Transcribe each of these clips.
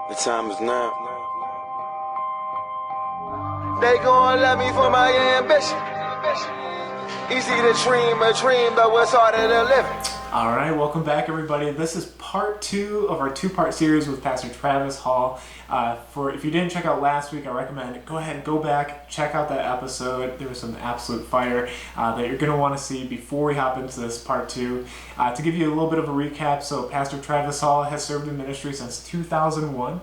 The time is now. They gon' love me for my ambition. Easy to dream a dream, but what's harder to live? All right, welcome back, everybody. This is part 2 of our 2-part series with Pastor Travis Hall. If you didn't check out last week, I recommend go ahead and go back, check out that episode. There was some absolute fire that you're going to want to see before we hop into this part 2. To give you a little bit of a recap, so Pastor Travis Hall has served in ministry since 2001.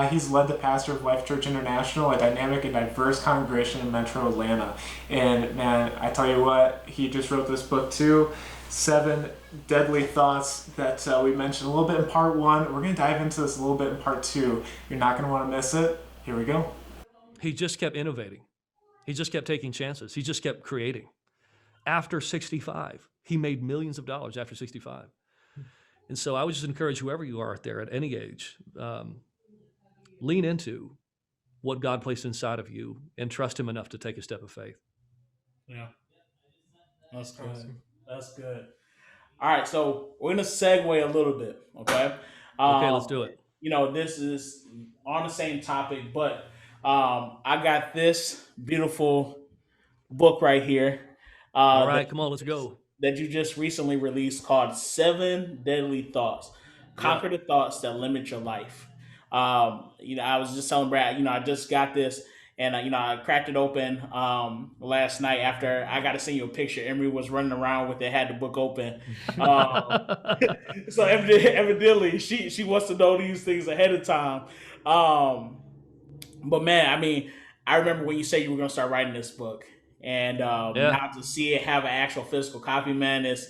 He's led the pastor of Life Church International, a dynamic and diverse congregation in Metro Atlanta. And man, I tell you what, he just wrote this book too. 7 deadly thoughts that we mentioned a little bit in part 1. We're going to dive into this a little bit in part 2. You're not going to want to miss it. Here we go. He just kept innovating. He just kept taking chances. He just kept creating. After 65, he made millions of dollars after 65. And so I would just encourage whoever you are out there at any age, lean into what God placed inside of you and trust him enough to take a step of faith. Yeah, that's good. Awesome. That's good. All right, so we're going to segue a little bit, okay? Okay, let's do it. You know, this is on the same topic, but I got this beautiful book right here. All right, come on, let's go. That you just recently released called 7 Deadly Thoughts. Conquer the thoughts that limit your life. I was just telling Brad, I just got this. And, I cracked it open last night after I got to send you a picture. Emery was running around with it, had the book open. So evidently, she wants to know these things ahead of time. But, man, I remember when you said you were going to start writing this book. And now to see it have an actual physical copy, man, it's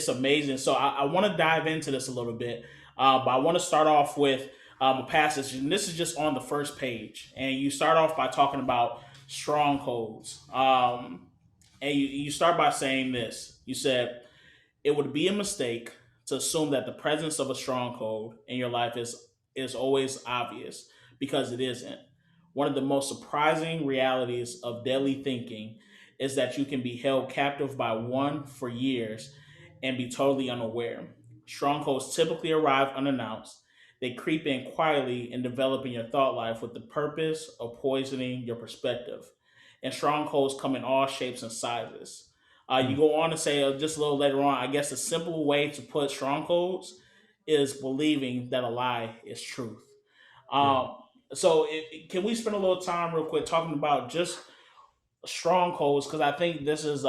amazing. So I want to dive into this a little bit. But I want to start off with a passage, and this is just on the first page. And you start off by talking about strongholds. And you start by saying this. You said, it would be a mistake to assume that the presence of a stronghold in your life is always obvious, because it isn't. One of the most surprising realities of deadly thinking is that you can be held captive by one for years and be totally unaware. Strongholds typically arrive unannounced. They creep in quietly and develop in your thought life with the purpose of poisoning your perspective. And strongholds come in all shapes and sizes. You go on to say just a little later on, I guess a simple way to put strongholds is believing that a lie is truth. So can we spend a little time real quick talking about just strongholds? Because I think this is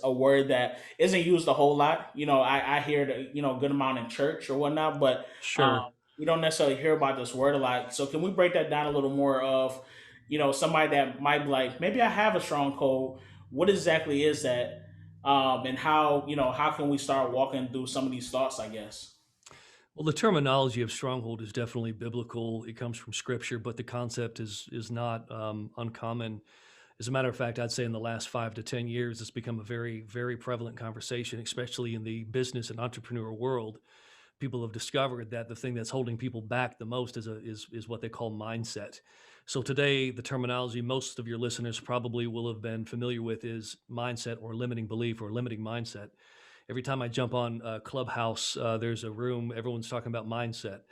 a word that isn't used a whole lot. I hear it, a good amount in church or whatnot, but Sure. We don't necessarily hear about this word a lot. So can we break that down a little more of, somebody that might be like, maybe I have a stronghold. What exactly is that? And how can we start walking through some of these thoughts, I guess? Well, the terminology of stronghold is definitely biblical. It comes from Scripture, but the concept is not uncommon. As a matter of fact, I'd say in the last 5 to 10 years, it's become a very, very prevalent conversation, especially in the business and entrepreneur world. People have discovered that the thing that's holding people back the most is what they call mindset. So today, the terminology most of your listeners probably will have been familiar with is mindset or limiting belief or limiting mindset. Every time I jump on Clubhouse, there's a room, everyone's talking about mindset.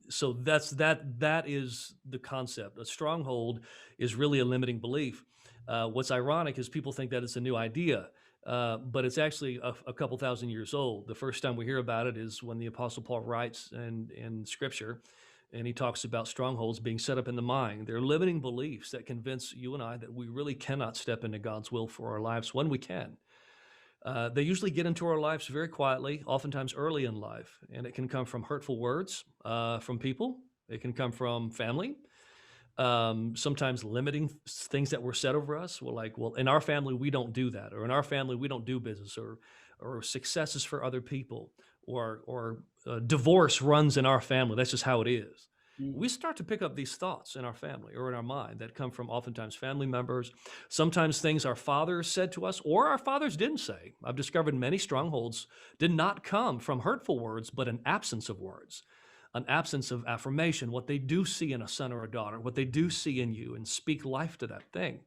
So that is the concept. A stronghold is really a limiting belief. What's ironic is people think that it's a new idea, but it's actually a couple thousand years old. The first time we hear about it is when the Apostle Paul writes in Scripture, and he talks about strongholds being set up in the mind. They're limiting beliefs that convince you and I that we really cannot step into God's will for our lives when we can. They usually get into our lives very quietly, oftentimes early in life, and it can come from hurtful words from people. It can come from family, sometimes limiting things that were said over us. We're like, well, in our family, we don't do that, or in our family, we don't do business, or successes for other people, or divorce runs in our family. That's just how it is. We start to pick up these thoughts in our family or in our mind that come from oftentimes family members, sometimes things our fathers said to us or our fathers didn't say. I've discovered many strongholds did not come from hurtful words, but an absence of words, an absence of affirmation, what they do see in a son or a daughter, what they do see in you, and speak life to that thing.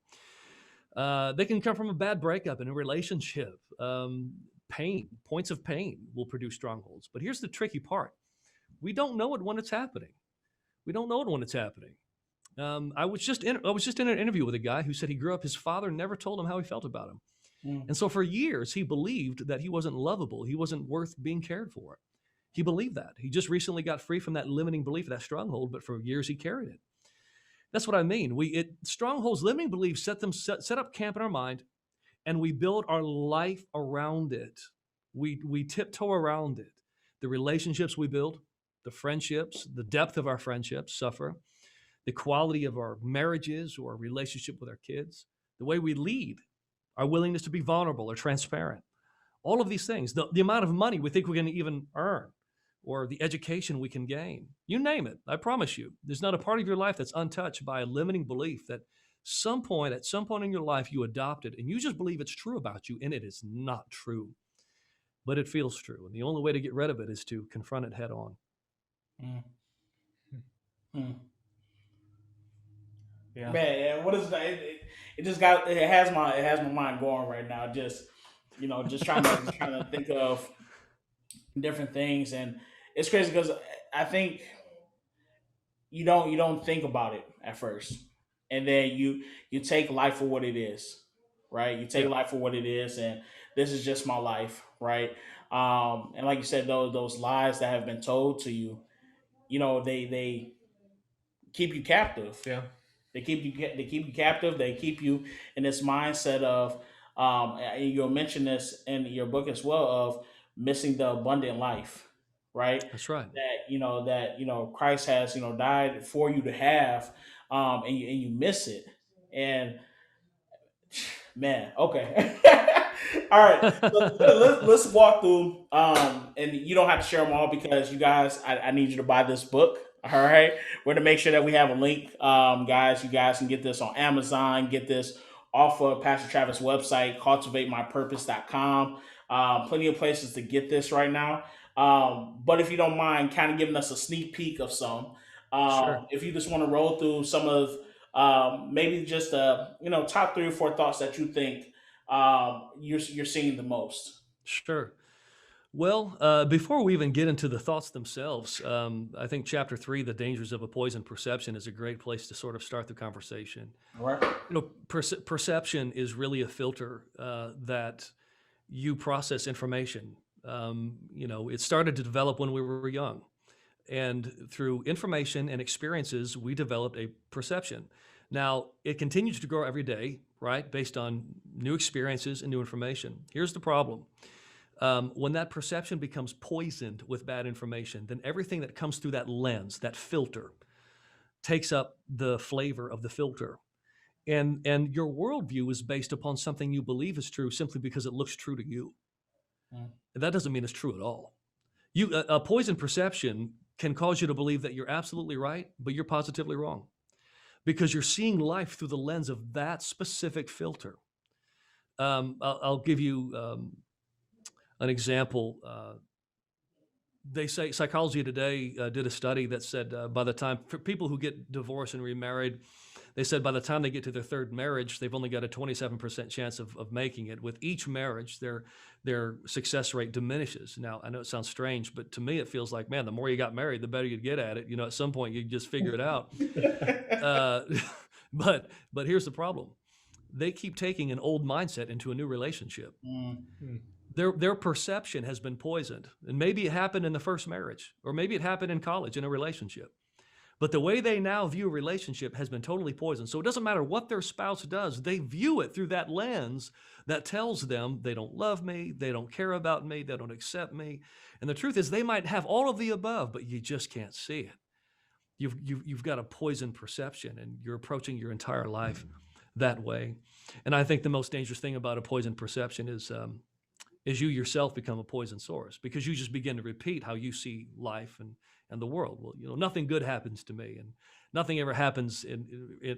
They can come from a bad breakup in a relationship, pain, points of pain will produce strongholds. But here's the tricky part. We don't know it when it's happening. We don't know it when it's happening. I was just in an interview with a guy who said he grew up, his father never told him how he felt about him. And so for years, he believed that he wasn't lovable. He wasn't worth being cared for. He believed that. He just recently got free from that limiting belief, that stronghold, but for years he carried it. That's what I mean. Strongholds, limiting beliefs set up camp in our mind, and we build our life around it. We tiptoe around it. The relationships we build, the friendships, the depth of our friendships suffer. The quality of our marriages or our relationship with our kids, the way we lead, our willingness to be vulnerable or transparent. All of these things, the amount of money we think we're going to even earn, or the education we can gain, you name it. I promise you, there's not a part of your life that's untouched by a limiting belief that at some point in your life you adopted and you just believe it's true about you, and it is not true, but it feels true. And the only way to get rid of it is to confront it head on. Yeah. Man, what is that? It has my mind going right now. Just trying to think of different things, and it's crazy because I think you don't think about it at first, and then you take life for what it is, right? You take life for what it is, and this is just my life, right? And like you said, those lies that have been told to you, they keep you captive. Yeah. They keep you captive. They keep you in this mindset of, and you'll mention this in your book as well, of missing the abundant life, right? That's right. That Christ has died for you to have, and you miss it. And man, okay, all right. Let's walk through, and you don't have to share them all because you guys, I need you to buy this book. All right, we're going to make sure that we have a link, guys. You guys can get this on Amazon, get this off of Pastor Travis' website, cultivatemypurpose.com. Plenty of places to get this right now. But if you don't mind kind of giving us a sneak peek of some, Sure. if you just want to roll through some of maybe just top 3 or 4 thoughts that you think you're seeing the most. Sure. Well, before we even get into the thoughts themselves, I think chapter 3, The Dangers of a Poisoned Perception, is a great place to sort of start the conversation. All right. Perception is really a filter that you process information. It started to develop when we were young. And through information and experiences, we developed a perception. Now, it continues to grow every day, right, based on new experiences and new information. Here's the problem. When that perception becomes poisoned with bad information, then everything that comes through that lens, that filter, takes up the flavor of the filter. And your worldview is based upon something you believe is true simply because it looks true to you. And that doesn't mean it's true at all. A poisoned perception can cause you to believe that you're absolutely right, but you're positively wrong because you're seeing life through the lens of that specific filter. I'll give you an example. They say Psychology Today did a study that said by the time, for people who get divorced and remarried, they said by the time they get to their third marriage, they've only got a 27% chance of making it. With each marriage, their success rate diminishes. Now, I know it sounds strange, but to me, it feels like, man, the more you got married, the better you'd get at it. At some point, you just figure it out. But here's the problem. They keep taking an old mindset into a new relationship. Their perception has been poisoned. And maybe it happened in the first marriage, or maybe it happened in college in a relationship. But the way they now view a relationship has been totally poisoned. So it doesn't matter what their spouse does. They view it through that lens that tells them they don't love me, they don't care about me, they don't accept me. And the truth is they might have all of the above, but you just can't see it. You've got a poisoned perception, and you're approaching your entire life that way. And I think the most dangerous thing about a poisoned perception is you yourself become a poison source, because you just begin to repeat how you see life and the world. Well, nothing good happens to me, and nothing ever happens.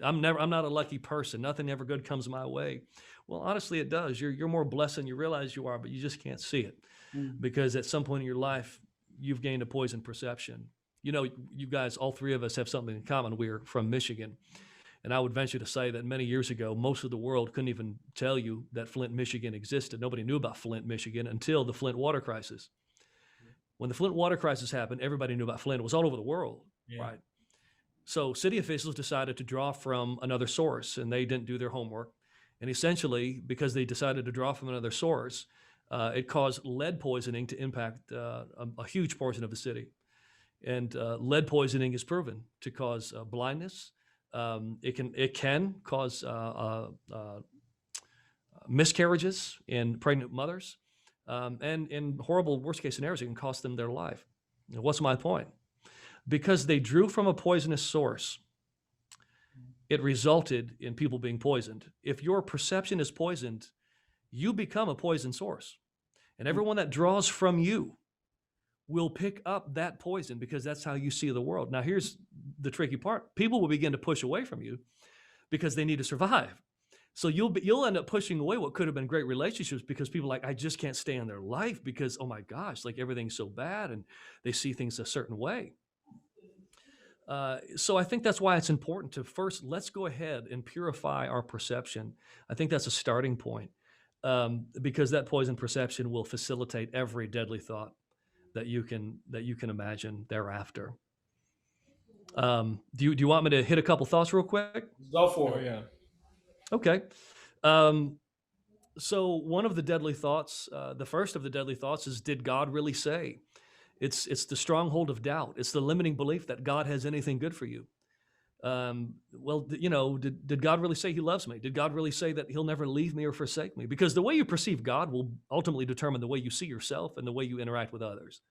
I'm not a lucky person. Nothing ever good comes my way. Well, honestly, it does. You're more blessed than you realize you are, but you just can't see it because at some point in your life, you've gained a poisoned perception. You guys, all 3 of us have something in common. We're from Michigan. And I would venture to say that many years ago, most of the world couldn't even tell you that Flint, Michigan existed. Nobody knew about Flint, Michigan until the Flint water crisis. When the Flint water crisis happened, everybody knew about Flint. It was all over the world, right? So city officials decided to draw from another source, and they didn't do their homework. And essentially, because they decided to draw from another source, it caused lead poisoning to impact a huge portion of the city. And lead poisoning is proven to cause blindness. It can cause miscarriages in pregnant mothers, and in horrible worst case scenarios, it can cost them their life. Now, what's my point? Because they drew from a poisonous source, it resulted in people being poisoned. If your perception is poisoned, you become a poison source. And everyone that draws from you will pick up that poison because that's how you see the world. Now, here's the tricky part. People will begin to push away from you because they need to survive. So you'll end up pushing away what could have been great relationships because people are like, I just can't stay in their life because, oh my gosh, like everything's so bad and they see things a certain way. So I think that's why it's important to first, let's go ahead and purify our perception. I think that's a starting point, because that poison perception will facilitate every deadly thought that you can imagine thereafter. Do you want me to hit a couple thoughts real quick? Go for it. Yeah. Okay. So one of the deadly thoughts, the first of the deadly thoughts is, did God really say? It's the stronghold of doubt. It's the limiting belief that God has anything good for you. Did God really say he loves me? Did God really say that he'll never leave me or forsake me? Because the way you perceive God will ultimately determine the way you see yourself and the way you interact with others.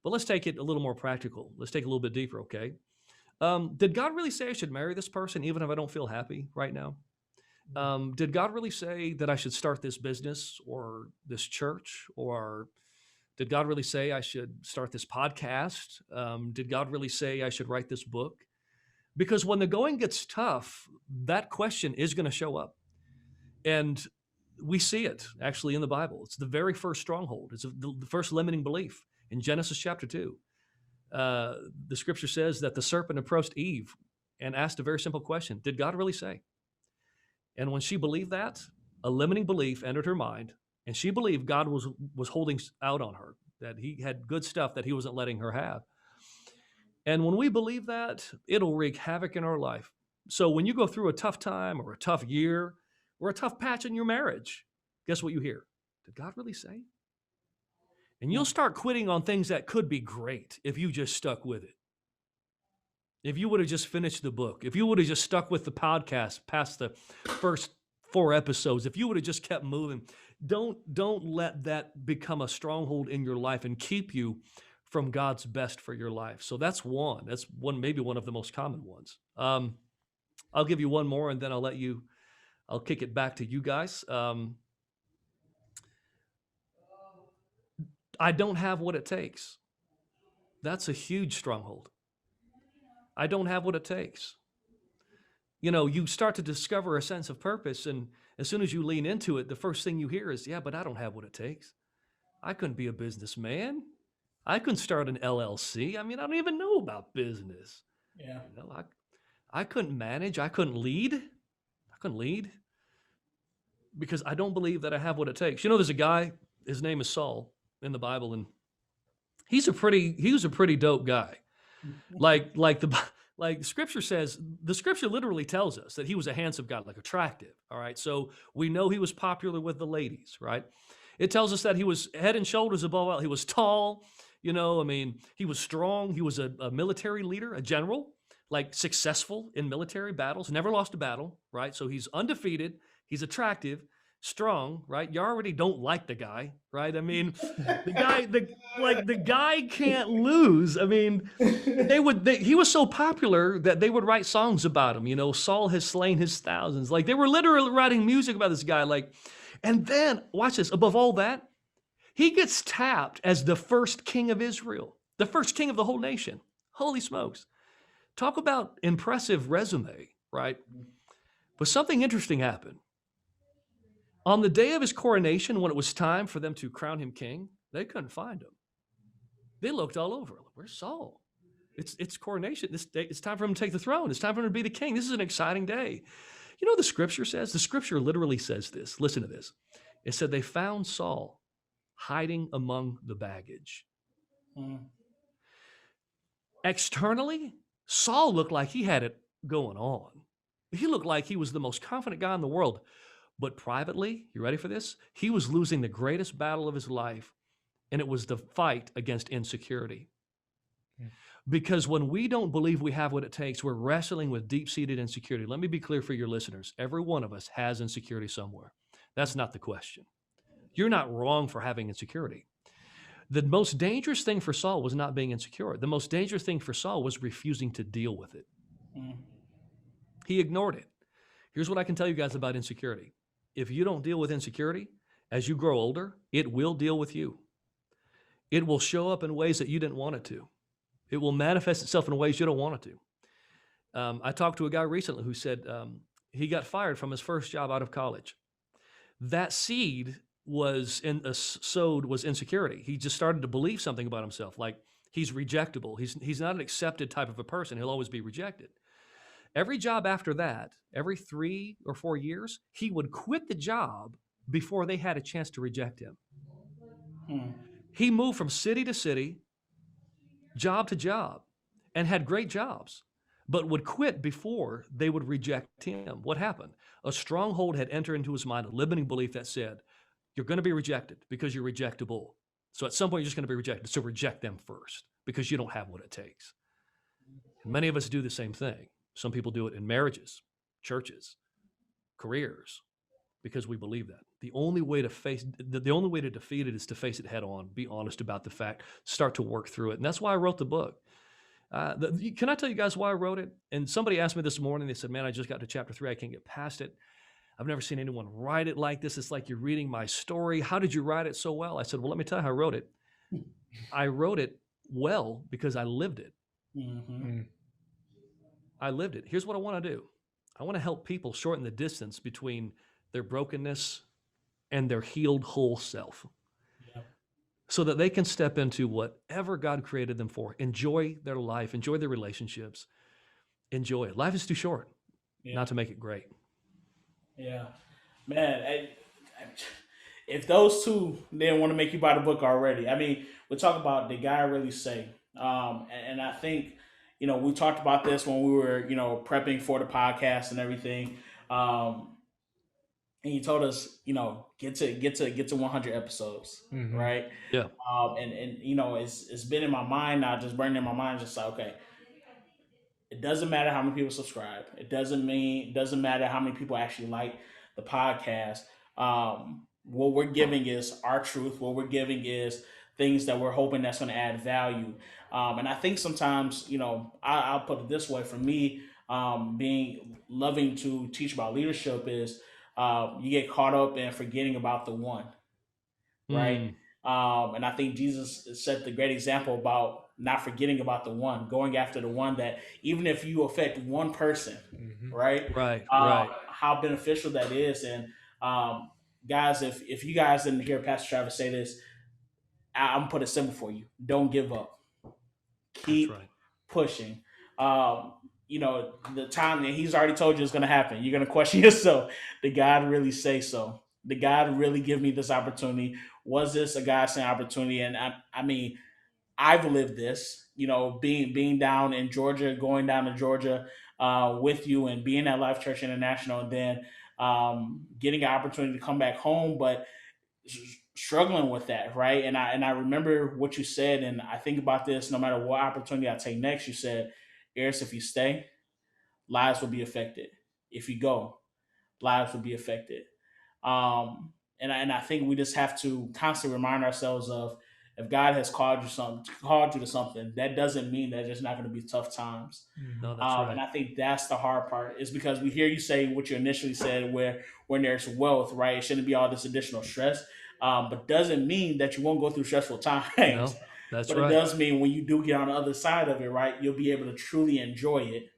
But let's take it a little more practical. Let's take it a little bit deeper, okay? Did God really say I should marry this person even if I don't feel happy right now? Did God really say that I should start this business or this church? Or did God really say I should start this podcast? Did God really say I should write this book? Because when the going gets tough, that question is going to show up. And we see it actually in the Bible. It's the very first stronghold. It's the first limiting belief in Genesis chapter 2. The scripture says that the serpent approached Eve and asked a very simple question. Did God really say? And when she believed that, a limiting belief entered her mind, and she believed God was holding out on her, that he had good stuff that he wasn't letting her have. And when we believe that, it'll wreak havoc in our life. So when you go through a tough time or a tough year or a tough patch in your marriage, guess what you hear? Did God really say? And you'll start quitting on things that could be great if you just stuck with it. If you would have just finished the book, if you would have just stuck with the podcast past the first 4 episodes, if you would have just kept moving, don't let that become a stronghold in your life and keep you from God's best for your life. So that's one. That's maybe one of the most common ones. I'll give you one more, and then I'll kick it back to you guys. I don't have what it takes. That's a huge stronghold. I don't have what it takes. You start to discover a sense of purpose, and as soon as you lean into it, the first thing you hear is, yeah, but I don't have what it takes. I couldn't be a businessman. I couldn't start an LLC. I mean, I don't even know about business. Yeah. I couldn't manage. I couldn't lead. Because I don't believe that I have what it takes. There's a guy, his name is Saul in the Bible, and he was a pretty dope guy. Like Scripture says, the Scripture literally tells us that he was a handsome guy, like attractive. All right. So we know he was popular with the ladies, right? It tells us that he was head and shoulders above all. He was tall, he was strong. He was a military leader, a general, like successful in military battles, never lost a battle, right? So he's undefeated. He's attractive, strong, right? You already don't like the guy, right? I mean, the guy can't lose. I mean, he was so popular that they would write songs about him. Saul has slain his thousands. Like they were literally writing music about this guy. And then watch this. Above all that, he gets tapped as the first king of Israel, the first king of the whole nation. Holy smokes! Talk about impressive resume, right? But something interesting happened. On the day of his coronation, when it was time for them to crown him king, they couldn't find him. They looked all over. Where's Saul? It's coronation. It's time for him to take the throne. It's time for him to be the king. This is an exciting day. You know what the scripture says? The scripture literally says this. Listen to this. It said they found Saul hiding among the baggage. Externally, Saul looked like he had it going on. He looked like he was the most confident guy in the world. But privately, you ready for this? He was losing the greatest battle of his life, and it was the fight against insecurity. Because when we don't believe we have what it takes, we're wrestling with deep-seated insecurity. Let me be clear for your listeners. Every one of us has insecurity somewhere. That's not the question. You're not wrong for having insecurity. The most dangerous thing for Saul was not being insecure. The most dangerous thing for Saul was refusing to deal with it. He ignored it. Here's what I can tell you guys about insecurity. If you don't deal with insecurity, as you grow older, it will deal with you. It will show up in ways that you didn't want it to. It will manifest itself in ways you don't want it to. I talked to a guy recently who said he got fired from his first job out of college. That seed was sowed was insecurity. He just started to believe something about himself, like he's rejectable. He's not an accepted type of a person. He'll always be rejected. Every job after that, every 3 or 4 years, he would quit the job before they had a chance to reject him. He moved from city to city, job to job, and had great jobs, but would quit before they would reject him. What happened? A stronghold had entered into his mind, a limiting belief that said, you're going to be rejected because you're rejectable. So at some point, you're just going to be rejected. So reject them first because you don't have what it takes. And many of us do the same thing. Some people do it in marriages, churches, careers, because we believe that. The only way to defeat it is to face it head on, be honest about the fact, start to work through it. And that's why I wrote the book. Can I tell you guys why I wrote it? And somebody asked me this morning, they said, man, I just got to chapter 3. I can't get past it. I've never seen anyone write it like this. It's like you're reading my story. How did you write it so well? I said, well, let me tell you how I wrote it. I wrote it well because I lived it. I lived it. Here's what I want to do. I want to help people shorten the distance between their brokenness and their healed whole self, so that they can step into whatever God created them for. Enjoy their life, enjoy their relationships, enjoy it. Life is too short not to make it great. Yeah, man. If those two didn't want to make you buy the book already, I mean, we're talking about the guy really say, and I think, we talked about this when we were, prepping for the podcast and everything. And he told us, get to 100 episodes, right? Yeah. And it's been in my mind now, just burning in my mind, just like, okay, it doesn't matter how many people subscribe. It doesn't matter how many people actually like the podcast. What we're giving is our truth. What we're giving is things that we're hoping that's going to add value. And I think sometimes, I'll put it this way. For me, being loving to teach about leadership is you get caught up in forgetting about the one, right? And I think Jesus set the great example about not forgetting about the one, going after the one that even if you affect one person, right? Right. How beneficial that is. And guys, if you guys didn't hear Pastor Travis say this, I'm gonna put it simple for you. Don't give up. Keep pushing. The time that he's already told you is going to happen. You're going to question yourself. Did God really say so? Did God really give me this opportunity? Was this a God-sent opportunity? And I mean, I've lived this, being down in Georgia, going down to Georgia with you and being at Life Church International, and then getting an opportunity to come back home, but struggling with that, right? And I remember what you said, and I think about this no matter what opportunity I take next. You said, Eris, if you stay, lives will be affected. If you go, lives will be affected. And I think we just have to constantly remind ourselves of, if God has called you to something, that doesn't mean that there's not going to be tough times. No, that's right. And I think that's the hard part, is because we hear you say what you initially said, where when there's wealth, right, it shouldn't be all this additional stress. But doesn't mean that you won't go through stressful times. No, that's but right. It does mean when you do get on the other side of it, right, you'll be able to truly enjoy it.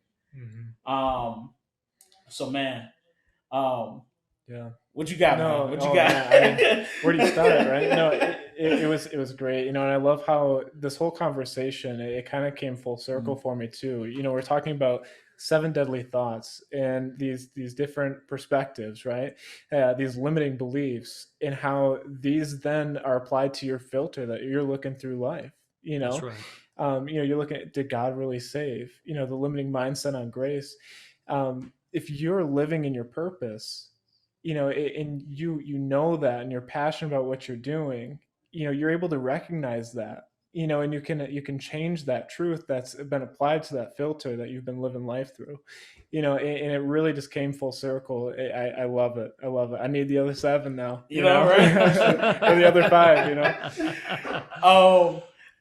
So man, yeah. What you got, man? What you got? Man. I mean, where do you start, right? No, it was great, and I love how this whole conversation, it kind of came full circle for me too. We're talking about seven deadly thoughts and these different perspectives, right? These limiting beliefs, and how these then are applied to your filter that you're looking through life. That's right. You're looking at, did God really save? The limiting mindset on grace. If you're living in your purpose, and you know that, and you're passionate about what you're doing, you're able to recognize that, and you can change that truth that's been applied to that filter that you've been living life through, and it really just came full circle. I love it. I love it. I need the other seven now, Right? Or the other five,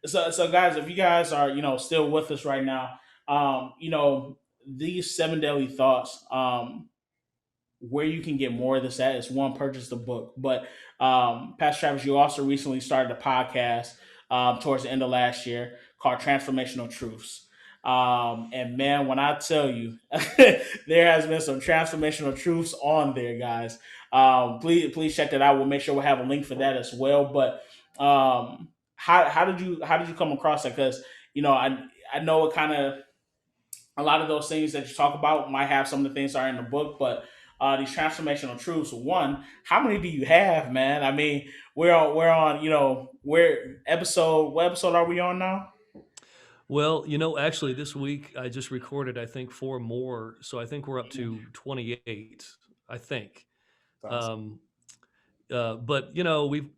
So guys, if you guys are still with us right now, these seven daily thoughts, where you can get more of this at is one, purchase the book. But Pastor Travis, you also recently started a podcast towards the end of last year called Transformational Truths. And man, when I tell you, there has been some transformational truths on there, guys. Please check that out. We'll make sure we'll have a link for that as well. But how did you come across that? Because I know it kind of, a lot of those things that you talk about might have some of the things that are in the book, but these transformational truths. One, how many do you have, man? I mean, what episode are we on now? Well, actually, this week I just recorded, I think, 4 more. So I think we're up to 28, I think. Awesome. But, we've,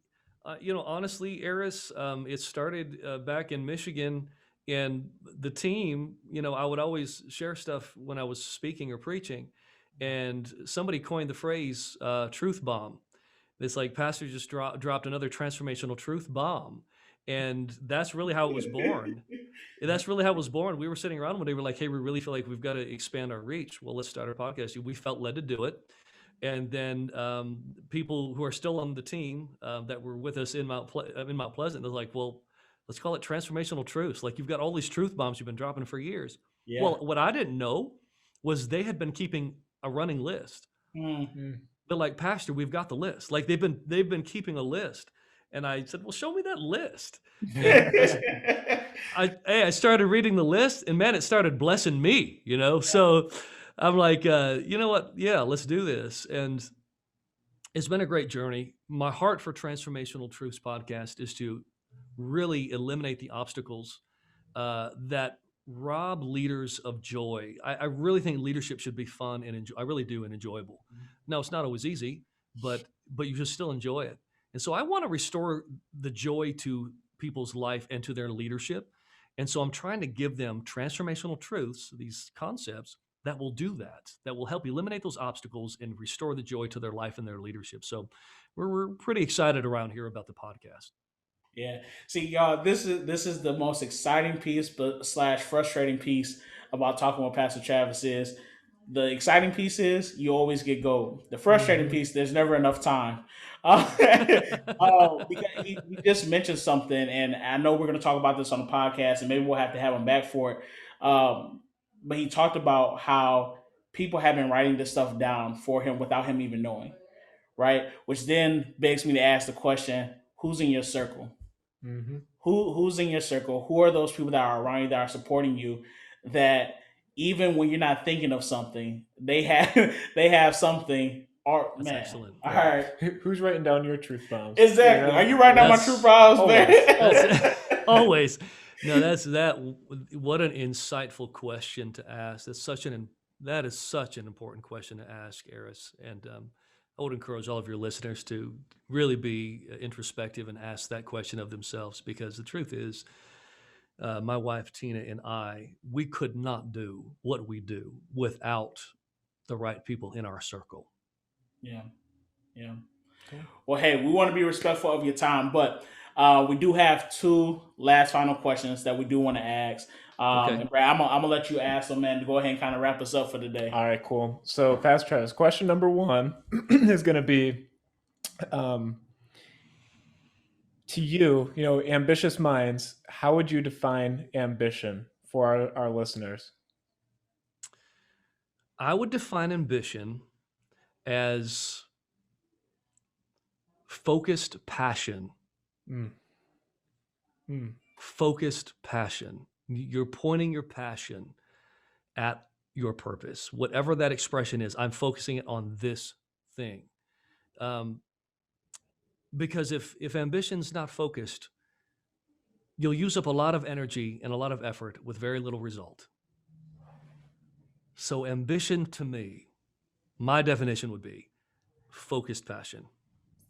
honestly, Eris, it started back in Michigan, and the team, I would always share stuff when I was speaking or preaching, and somebody coined the phrase truth bomb. It's like Pastor just dropped another transformational truth bomb. And that's really how it was born. That's really how it was born. We were sitting around one day, we're like, hey, we really feel like we've got to expand our reach. Well, let's start our podcast. We felt led to do it. And then people who are still on the team that were with us in Mount Pleasant, they're like, well, let's call it transformational truths. Like, you've got all these truth bombs you've been dropping for years. Yeah. Well, what I didn't know was they had been keeping a running list. They're like, Pastor, we've got the list. Like, they've been keeping a list. And I said, well, show me that list. I started reading the list, and man, it started blessing me, So I'm like, you know what? Yeah, let's do this. And it's been a great journey. My heart for Transformational Truths podcast is to really eliminate the obstacles that rob leaders of joy. I really think leadership should be fun and I really do, and enjoyable. Now, it's not always easy, but you should still enjoy it. And so I want to restore the joy to people's life and to their leadership. And so I'm trying to give them transformational truths, these concepts that will do that will help eliminate those obstacles and restore the joy to their life and their leadership. So we're pretty excited around here about the podcast. Yeah. See, y'all, this is the most exciting piece, but / frustrating piece about talking with Pastor Travis is the exciting piece is you always get gold. The frustrating piece, there's never enough time. Because he just mentioned something, and I know we're going to talk about this on the podcast, and maybe we'll have to have him back for it. But he talked about how people have been writing this stuff down for him without him even knowing, right? Which then begs me to ask the question, who's in your circle? Who's in your circle? Who are those people that are around you, that are supporting you, that even when you're not thinking of something, they have something. That's excellent. All right. Who's writing down your truth bombs? Exactly. Are you writing down my truth bombs, man? Always. No, what an insightful question to ask. That is such an important question to ask, Eris. And I would encourage all of your listeners to really be introspective and ask that question of themselves, because the truth is, my wife, Tina, and we could not do what we do without the right people in our circle. Yeah. Cool. Well, hey, we want to be respectful of your time, but we do have 2 last final questions that we do want to ask. Okay. And Brad, I'm gonna let you ask them, man, to go ahead and kind of wrap us up for today. All right, cool. So, Pastor Travis, question number 1 is going to be, to you, ambitious minds, how would you define ambition for our listeners? I would define ambition as focused passion Focused passion. You're pointing your passion at your purpose. Whatever that expression is, I'm focusing it on this thing. Because if ambition's not focused, you'll use up a lot of energy and a lot of effort with very little result. So ambition to me, my definition would be focused passion.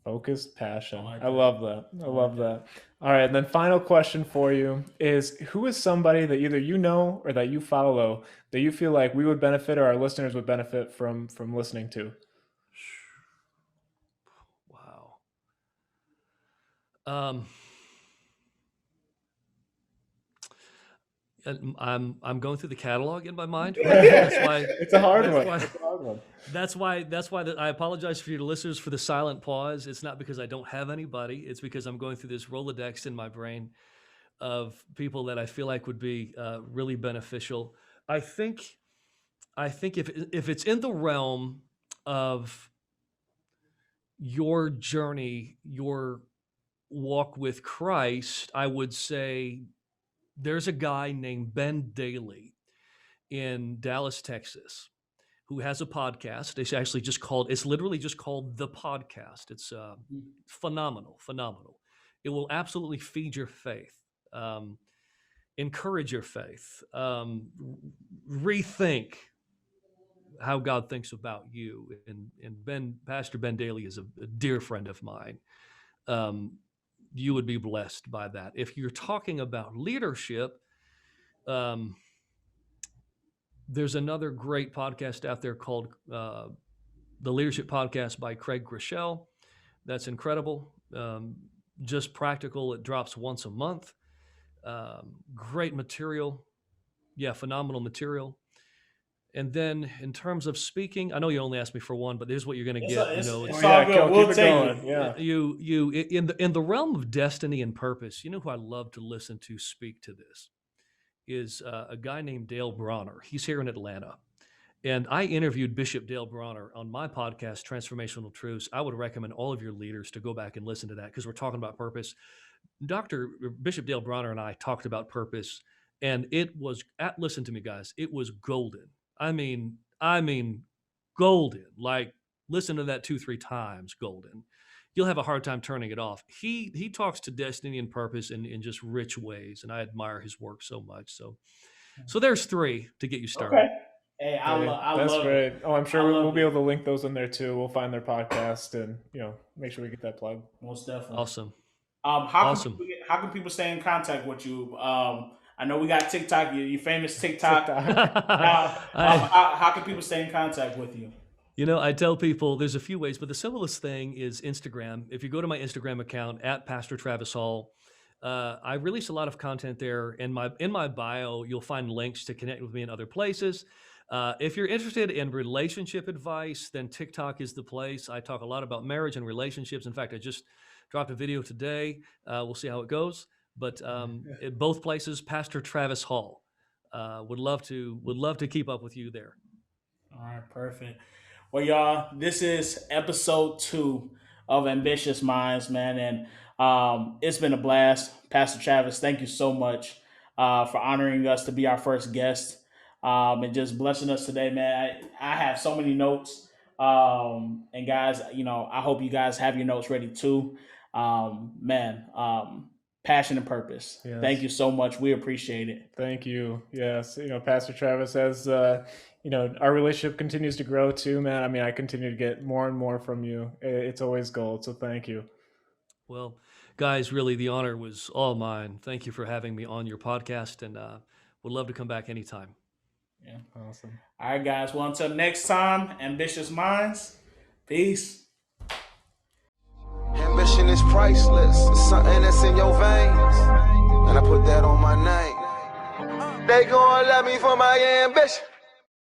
Focused passion. I love that. I love that. All right. And then final question for you is, who is somebody that either you know or that you follow that you feel like we would benefit or our listeners would benefit from listening to? Wow. I'm going through the catalog in my mind. That's why it's a hard one. That's why I apologize for your listeners for the silent pause. It's not because I don't have anybody. It's because I'm going through this Rolodex in my brain of people that I feel like would be really beneficial. I think if it's in the realm of your journey, your walk with Christ, I would say there's a guy named Ben Daly in Dallas, Texas, who has a podcast. It's actually it's literally just called The Podcast. It's phenomenal. It will absolutely feed your faith, encourage your faith, rethink how God thinks about you. And Pastor Ben Daly is a dear friend of mine. You would be blessed by that. If you're talking about leadership, there's another great podcast out there called the Leadership Podcast by Craig Groeschel. That's incredible. Just practical. It drops once a month. Great material. Yeah, phenomenal material. And then in terms of speaking, I know you only asked me for one, but here's what you're going to get. It's all good. We'll take it. Yeah. You in the realm of destiny and purpose, you know who I love to listen to speak to this is a guy named Dale Bronner. He's here in Atlanta. And I interviewed Bishop Dale Bronner on my podcast, Transformational Truths. I would recommend all of your leaders to go back and listen to that because we're talking about purpose. Bishop Dale Bronner and I talked about purpose, and it was, listen to me, guys, it was golden. I mean, golden. Like, listen to that 2-3 times, golden. You'll have a hard time turning it off. He talks to destiny and purpose in just rich ways, and I admire his work so much. So there's 3 to get you started. Okay. Hey, that's love great. It. Oh, I'm sure we'll be able to link those in there too. We'll find their podcast and make sure we get that plug. Most definitely. Awesome. How can people stay in contact with you? I know we got TikTok, you famous TikTok. How can people stay in contact with you? I tell people there's a few ways, but the simplest thing is Instagram. If you go to my Instagram account at Pastor Travis Hall, I release a lot of content there. In my bio, you'll find links to connect with me in other places. If you're interested in relationship advice, then TikTok is the place. I talk a lot about marriage and relationships. In fact, I just dropped a video today. We'll see how it goes. But at both places, Pastor Travis Hall. Would love to keep up with you there. All right, perfect. Well, y'all, this is episode 2 of Ambitious Minds, man, and it's been a blast. Pastor Travis, thank you so much for honoring us to be our first guest and just blessing us today, man. I have so many notes, and guys, I hope you guys have your notes ready too. Passion and purpose. Yes. Thank you so much. We appreciate it. Thank you. Yes. Pastor Travis, as our relationship continues to grow too, man. I mean, I continue to get more and more from you. It's always gold. So thank you. Well, guys, really the honor was all mine. Thank you for having me on your podcast, and would love to come back anytime. Yeah. Awesome. All right, guys. Well, until next time, Ambitious Minds. Peace. Ambition is priceless. It's something that's in your veins. And I put that on my name. They gon' love me for my ambition.